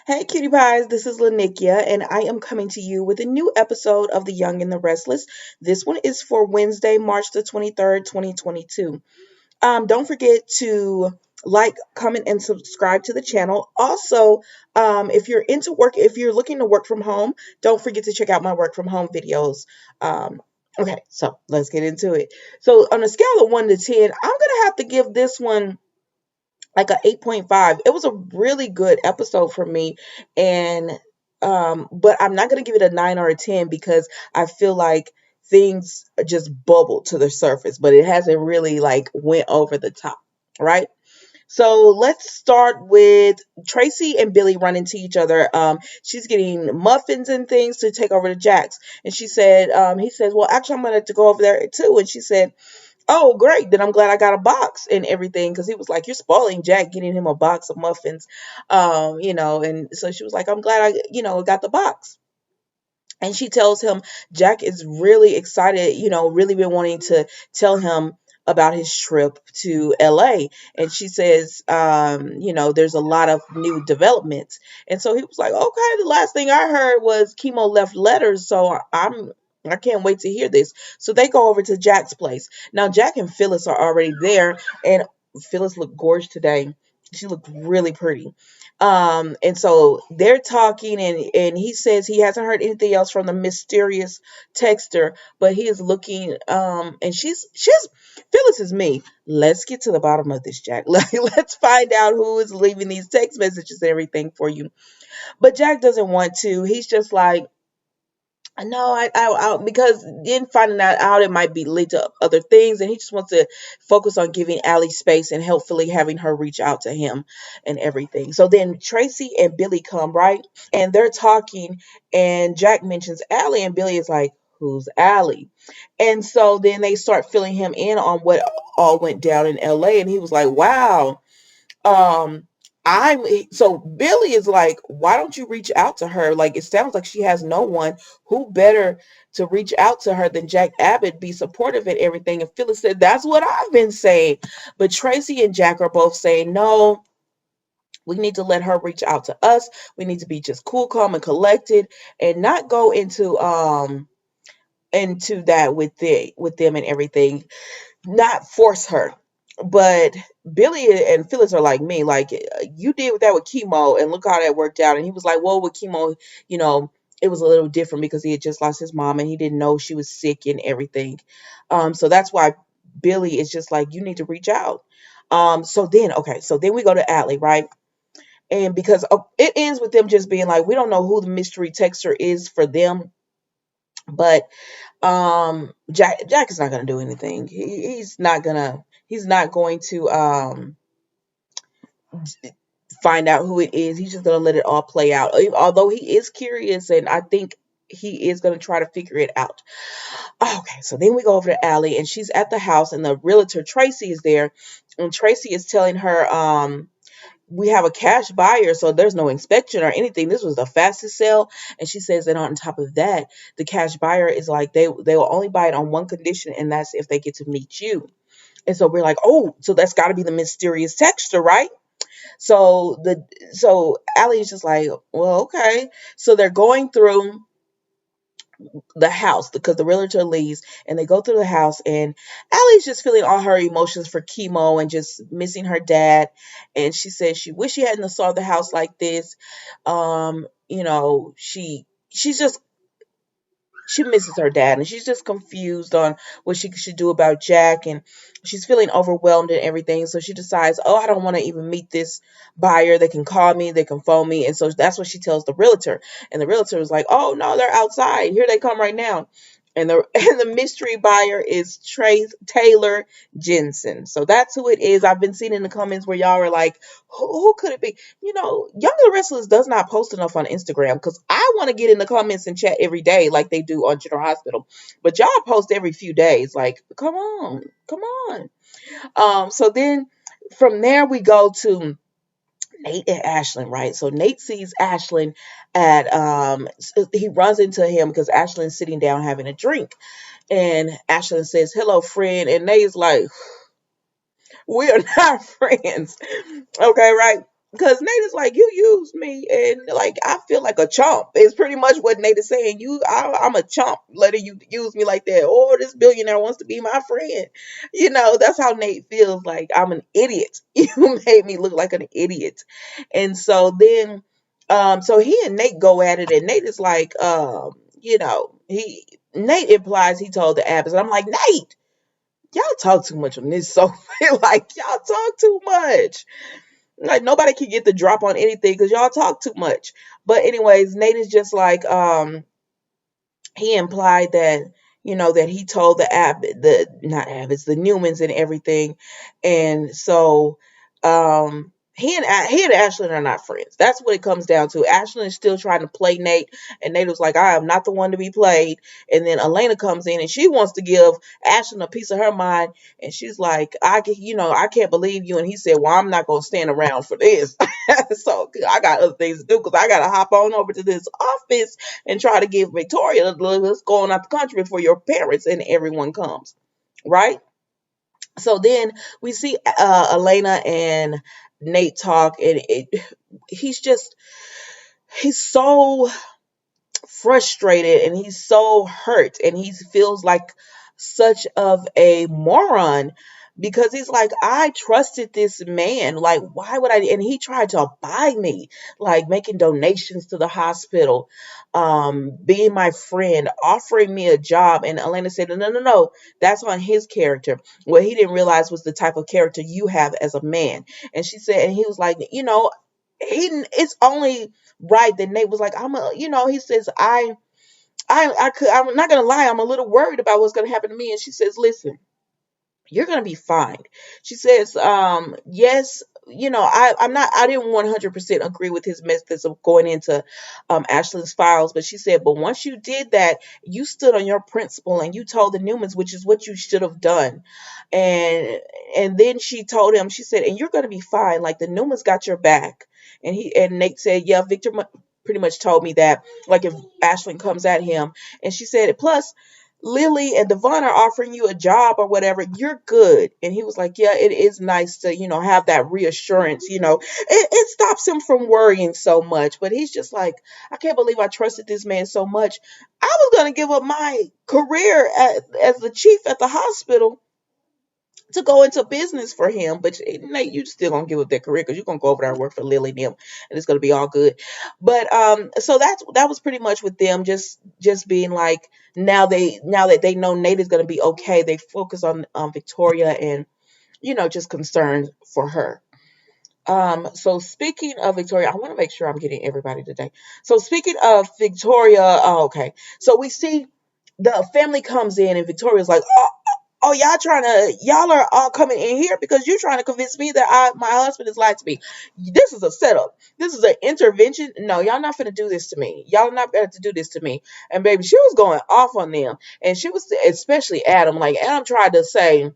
Hey, cutie pies, this is Lanickia, and I am coming to you with a new episode of The Young and the Restless. This one is for Wednesday, March the 23rd, 2022. Don't forget to like, comment, and subscribe to the channel. Also, if you're into work, if you're looking to work from home, don't forget to check out my work from home videos. Okay, so let's get into it. So, on a scale of 1 to 10, I'm going to have to give this one like a 8.5. It was a really good episode for me, and but I'm not going to give it a 9 or a 10 because I feel like things just bubbled to the surface, but it hasn't really like went over the top, right? So let's start with Tracy and Billy run into each other. She's getting muffins and things to take over to Jack's, and she said, he says, well, actually, I'm gonna have to go over there too. And she said, oh, great. Then I'm glad I got a box and everything because he was like, you're spoiling Jack getting him a box of muffins. And so she was like, I'm glad got the box. And she tells him Jack is really excited, really been wanting to tell him about his trip to LA. And she says, there's a lot of new developments. And so he was like, okay, the last thing I heard was Chemo left letters. So I can't wait to hear this. So they go over to Jack's place. Now Jack and Phyllis are already there, and Phyllis looked gorgeous today. She looked really pretty. And so they're talking, and he says he hasn't heard anything else from the mysterious texter, but he is looking, and she's Phyllis is me. Let's get to the bottom of this, Jack. Let's find out who is leaving these text messages and everything for you. But Jack doesn't want to. He's just like, no, because in finding that out, it might be lead to other things, and he just wants to focus on giving Allie space and helpfully having her reach out to him and everything. So then Tracy and Billy come, right, and they're talking, and Jack mentions Allie, and Billy is like, "Who's Allie?" And so then they start filling him in on what all went down in L.A., and he was like, "Wow." um I'm so Billy is like, why don't you reach out to her? Like, it sounds like she has no one. Who better to reach out to her than Jack Abbott, be supportive and everything? And Phyllis said, that's what I've been saying. But Tracy and Jack are both saying, no, we need to let her reach out to us. We need to be just cool, calm, and collected, and not go into that with them and everything, not force her. But Billy and Phyllis are like me, like, you did that with Chemo, and look how that worked out. And he was like, well, with Chemo, you know, it was a little different because he had just lost his mom and he didn't know she was sick and everything. So that's why Billy is just like, you need to reach out. So then we go to Atlee, right? And because it ends with them just being like, we don't know who the mystery texter is for them, but Jack is not gonna do anything. He's not going to find out who it is. He's just gonna let it all play out. Although he is curious, and I think he is gonna try to figure it out. Okay, so then we go over to Allie, and she's at the house, and the realtor Tracy is there, and Tracy is telling her, we have a cash buyer, so there's no inspection or anything. This was the fastest sale. And she says that on top of that, the cash buyer is like, they will only buy it on one condition, and that's if they get to meet you. And so we're like, oh, so that's got to be the mysterious texture, right? So Allie is just like, well, okay. So they're going through the house because the realtor leaves, and they go through the house, and Allie's just feeling all her emotions for Chemo and just missing her dad. And she says she wish she hadn't saw the house like this. She's just, she misses her dad, and she's just confused on what she should do about Jack, and she's feeling overwhelmed and everything. So she decides, oh, I don't want to even meet this buyer. They can call me, they can phone me. And so that's what she tells the realtor, and the realtor is like, oh no, they're outside, here they come right now. And the and the mystery buyer is Taylor Jensen. So that's who it is. I've been seeing in the comments where y'all are like, who could it be? Young and the Restless does not post enough on Instagram, because I want to get in the comments and chat every day like they do on General Hospital. But y'all post every few days. Like, come on, come on. So then from there we go to Nate and Ashland, right? So Nate sees Ashland at he runs into him because Ashland's sitting down having a drink. And Ashland says, hello, friend. And Nate's like, we are not friends. Okay, right? Because Nate is like, you used me, and like I feel like a chump. It's pretty much what Nate is saying. I'm a chump letting you use me like that. Or this billionaire wants to be my friend. That's how Nate feels. Like I'm an idiot. You made me look like an idiot. And so then, so he and Nate go at it, and Nate is like, he Nate implies he told the Abbots. And I'm like, Nate, y'all talk too much on this sofa. Like y'all talk too much. Like nobody can get the drop on anything because y'all talk too much. But anyways, Nate is just like, he implied that that he told the not Abbots, the Newmans and everything, and so he and Ashland are not friends. That's what it comes down to. Ashland is still trying to play Nate, and Nate was like, I am not the one to be played. And then Elena comes in and she wants to give Ashland a piece of her mind, and she's like, I can't believe you. And he said, well, I'm not gonna stand around for this. So I got other things to do because I gotta hop on over to this office and try to give Victoria let's go on out the country before your parents and everyone comes, right? So then we see Elena and Nate talk, and he's so frustrated and he's so hurt and he feels like such of a moron because he's like, I trusted this man. Like, why would I? And he tried to buy me, like making donations to the hospital, being my friend, offering me a job. And Elena said, no, no, no, that's on his character. What he didn't realize was the type of character you have as a man. And she said, and he was like, it's only right that Nate was like, he says, I'm not gonna lie, I'm a little worried about what's gonna happen to me. And she says, listen, you're gonna be fine. She says, yes, I didn't 100% agree with his methods of going into Ashland's files, but she said, but once you did that, you stood on your principle and you told the Newmans, which is what you should have done. And then she told him, she said, and you're gonna be fine. Like the Newmans got your back. And Nate said, yeah, Victor pretty much told me that, like if Ashland comes at him. And she said, plus Lily and Devon are offering you a job or whatever, you're good. And he was like, yeah, it is nice to, have that reassurance, it stops him from worrying so much. But he's just like, I can't believe I trusted this man so much. I was going to give up my career as the chief at the hospital to go into business for him. But Nate, you still gonna give up that career because you're gonna go over there and work for Lily and them, and it's gonna be all good. But so that was pretty much with them just being like, now that they know Nate is gonna be okay, they focus on Victoria and just concerned for her. So speaking of Victoria, I want to make sure I'm getting everybody today. So speaking of Victoria, oh, okay. So we see the family comes in and Victoria's like, oh, y'all are all coming in here because you're trying to convince me that my husband is lied to me. This is a setup. This is an intervention. No, y'all not gonna do this to me. Y'all not going to do this to me. And baby, she was going off on them. And she was, especially Adam, like Adam tried to say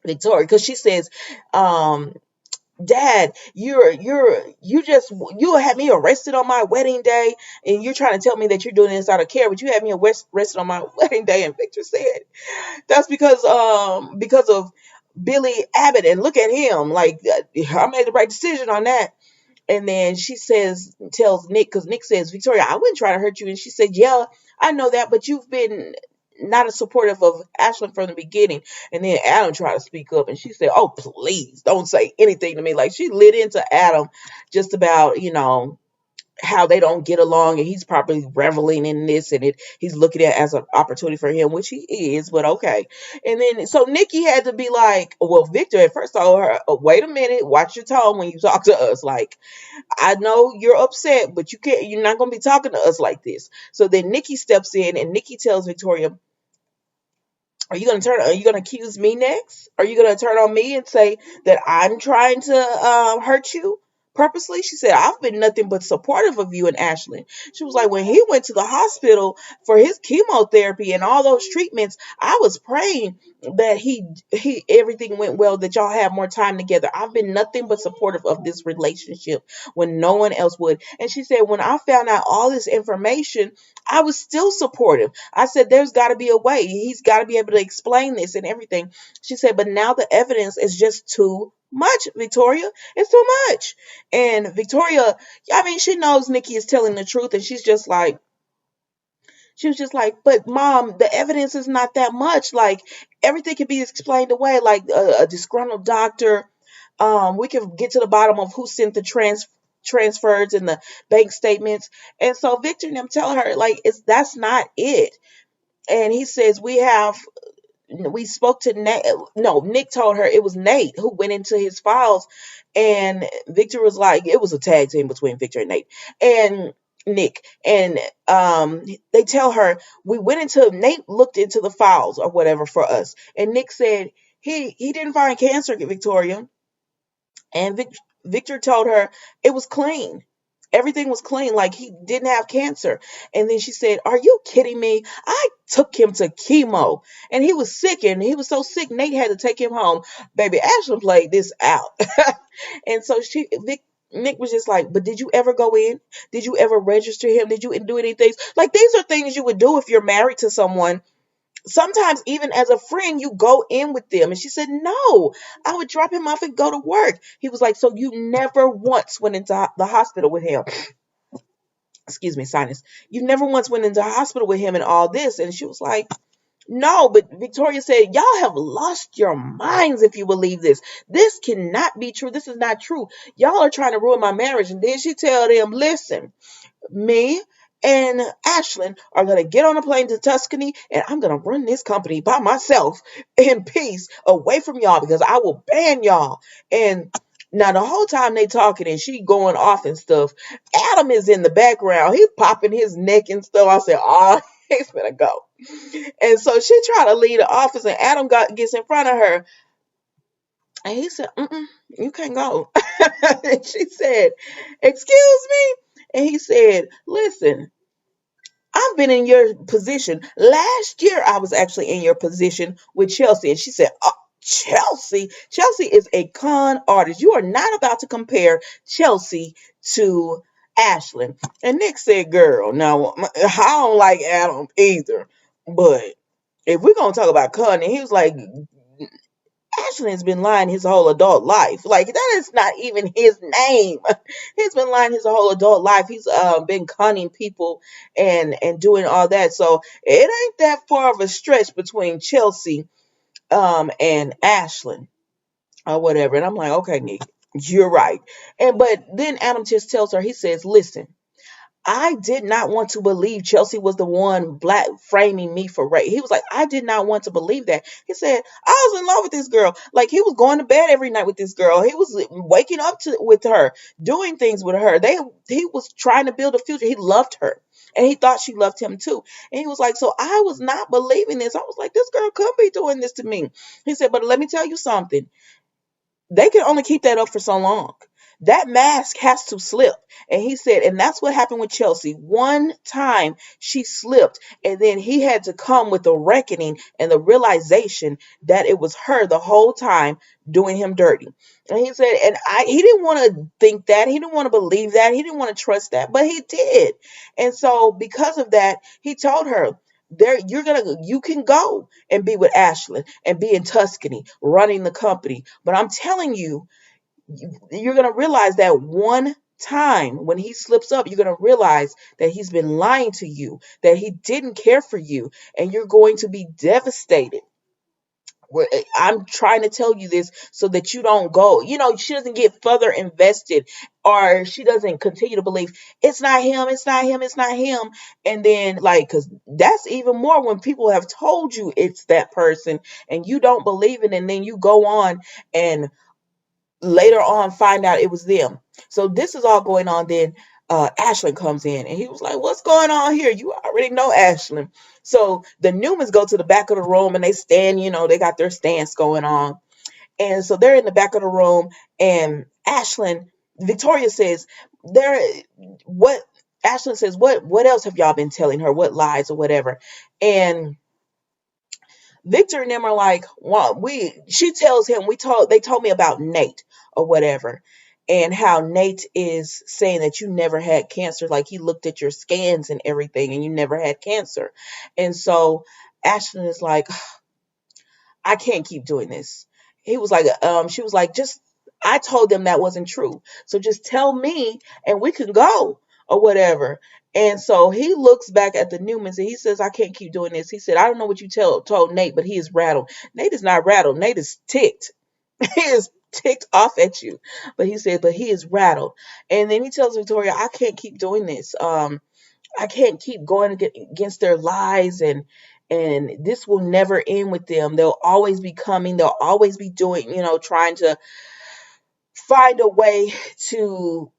Victoria, because she says, Dad, you had me arrested on my wedding day, and you're trying to tell me that you're doing this out of care, but you had me arrested on my wedding day. And Victor said, that's because of Billy Abbott, and look at him, like I made the right decision on that. And then she tells Nick, because Nick says, Victoria, I wouldn't try to hurt you. And she said, yeah, I know that, but you've been not as supportive of Ashland from the beginning. And then Adam tried to speak up, and she said, oh, please don't say anything to me. Like she lit into Adam just about, how they don't get along, and he's probably reveling in this, and he's looking at it as an opportunity for him, which he is, but okay. And then so Nikki had to be like, well, Victor at first told her, oh, wait a minute, watch your tone when you talk to us. Like, I know you're upset, but you're not gonna be talking to us like this. So then Nikki steps in, and Nikki tells Victoria, are you gonna accuse me next? Are you gonna turn on me and say that I'm trying to hurt you purposely? She said, I've been nothing but supportive of you and Ashley. She was like, when he went to the hospital for his chemotherapy and all those treatments, I was praying that he everything went well, that y'all have more time together. I've been nothing but supportive of this relationship when no one else would. And she said, when I found out all this information, I was still supportive. I said, there's got to be a way. He's got to be able to explain this and everything. She said, but now the evidence is just too much, Victoria. It's too much. And Victoria, I mean, she knows Nikki is telling the truth, and she was just like, but mom, the evidence is not that much. Like, everything can be explained away, like a disgruntled doctor. We can get to the bottom of who sent the transfers and the bank statements. And so Victor and them tell her, like, that's not it. And he says, we spoke to Nate. No, Nick told her it was Nate who went into his files, and Victor was like, it was a tag team between Victor and Nate and Nick. And they tell her, we went into Nate looked into the files or whatever for us, and Nick said he didn't find cancer, Victoria. And Victor told her it was clean. Everything was clean, like he didn't have cancer. And then she said, are you kidding me? I took him to chemo and he was sick, and he was so sick, Nate had to take him home. Baby, Ashland played this out. And so Nick was just like, but did you ever go in? Did you ever register him? Did you do anything? Like, these are things you would do if you're married to someone. Sometimes even as a friend, you go in with them. And she said, no, I would drop him off and go to work. He was like, so you never once went into the hospital with him? Excuse me, sinus. You never once went into the hospital with him and all this? And she was like, no. But Victoria said, y'all have lost your minds if you believe this. This cannot be true. This is not true. Y'all are trying to ruin my marriage. And then she tell them, listen, me and Ashland are going to get on a plane to Tuscany, and I'm going to run this company by myself in peace away from y'all, because I will ban y'all. And now the whole time they talking and she going off and stuff, Adam is in the background. He's popping his neck and stuff. I said, oh, he's going to go. And so she tried to leave the office, and Adam gets in front of her. And he said, you can't go. And she said, excuse me? And he said, listen, I've been in your position. Last year, I was actually in your position with Chelsea. And she said, oh, Chelsea? Chelsea is a con artist. You are not about to compare Chelsea to Ashland. And Nick said, girl, now, I don't like Adam either. But if we're going to talk about con, and he was like, Ashland has been lying his whole adult life. Like, that is not even his name. He's been lying his whole adult life. He's been conning people and doing all that. So it ain't that far of a stretch between Chelsea and Ashland or whatever. And I'm like, okay, Nick, you're right. But then Adam just tells her, he says, listen, I did not want to believe Chelsea was the one black framing me for rape. He was like, I did not want to believe that. He said, I was in love with this girl. Like, he was going to bed every night with this girl. He was waking up with her, doing things with her. He was trying to build a future. He loved her. And he thought she loved him too. And he was like, so I was not believing this. I was like, this girl could be doing this to me. He said, but let me tell you something. They can only keep that up for so long. That mask has to slip. And he said, and that's what happened with Chelsea. One time she slipped, and then he had to come with the reckoning and the realization that it was her the whole time doing him dirty. And he said, and he didn't want to think that. He didn't want to believe that. He didn't want to trust that, but he did. And so because of that, he told her, you can go and be with Ashland and be in Tuscany running the company. But I'm telling you, you're going to realize that one time when he slips up, you're going to realize that he's been lying to you, that he didn't care for you, and you're going to be devastated. I'm trying to tell you this so that you don't go, she doesn't get further invested, or she doesn't continue to believe it's not him, it's not him, it's not him. And then, like, because that's even more when people have told you it's that person and you don't believe it, and then you go on and later on find out it was them. So this is all going on. Then Ashland comes in, and he was like, what's going on here? You already know Ashland. So the Newmans go to the back of the room, and they stand, they got their stance going on. And so they're in the back of the room, and Victoria says, what Ashland says, what else have y'all been telling her? What lies or whatever? And Victor and them are like, well, she tells him, they told me about Nate or whatever, and how Nate is saying that you never had cancer. Like, he looked at your scans and everything, and you never had cancer. And so Ashton is like, I can't keep doing this. He was like, she was like, just I told them that wasn't true. So just tell me and we can go or whatever. And so he looks back at the Newmans and he says, I can't keep doing this. He said, I don't know what you told Nate, but he is rattled. Nate is not rattled. Nate is ticked. He is ticked off at you. But he said, but he is rattled. And then he tells Victoria, I can't keep doing this. I can't keep going against their lies, and this will never end with them. They'll always be coming. They'll always be doing, trying to find a way to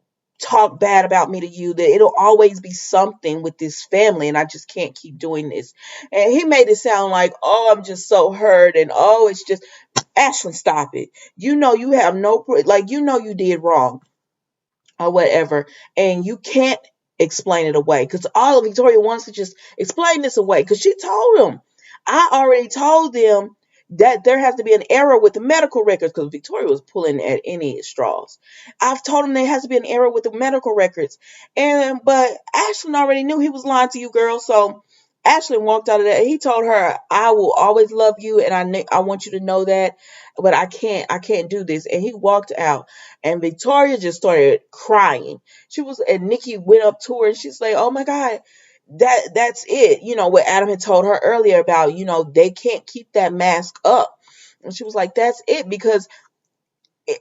talk bad about me to you. That it'll always be something with this family, and I just can't keep doing this. And he made it sound like, oh, I'm just so hurt, and oh, it's just Ashland, stop it. You know you have no like you did wrong or whatever, and you can't explain it away because all of Victoria wants to just explain this away because she told him. I already told them that there has to be an error with the medical records because Victoria was pulling at any straws. I've told him there has to be an error with the medical records, but Ashlyn already knew he was lying to you, girl. So Ashlyn walked out of that. He told her, "I will always love you, and I want you to know that, but I can't do this." And he walked out. And Victoria just started crying. And Nikki went up to her and she's like, oh my God, that's it. What Adam had told her earlier about, they can't keep that mask up. And she was like, that's it, because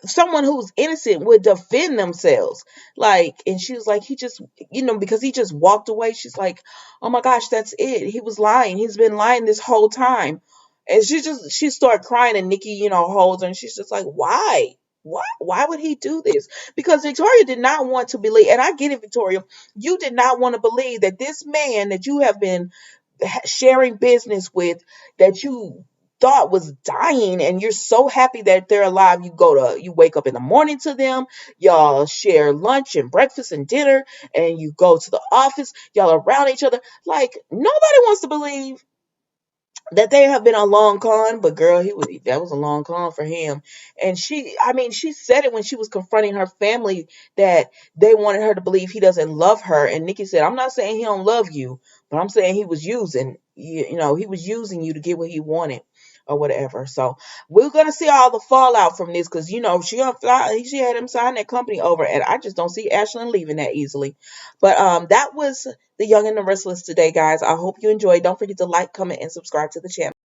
someone who's innocent would defend themselves. And she was like, he just, because he just walked away. She's like, oh my gosh, that's it. He was lying. He's been lying this whole time. And she started crying, and Nikki, holds her, and she's just like, why? Why would he do this? Because Victoria did not want to believe, and I get it, Victoria, you did not want to believe that this man that you have been sharing business with, that you thought was dying, and you're so happy that they're alive. You wake up in the morning to them, y'all share lunch and breakfast and dinner, and you go to the office, y'all are around each other. Like, nobody wants to believe that they have been a long con, but girl, that was a long con for him. And she said it when she was confronting her family, that they wanted her to believe he doesn't love her. And Nikki said, I'm not saying he don't love you, but I'm saying he was using he was using you to get what he wanted or whatever. So we're gonna see all the fallout from this, because she had him sign that company over, and I just don't see Ashlyn leaving that easily. But that was the Young and the Restless today, guys. I hope you enjoyed. Don't forget to like, comment, and subscribe to the channel.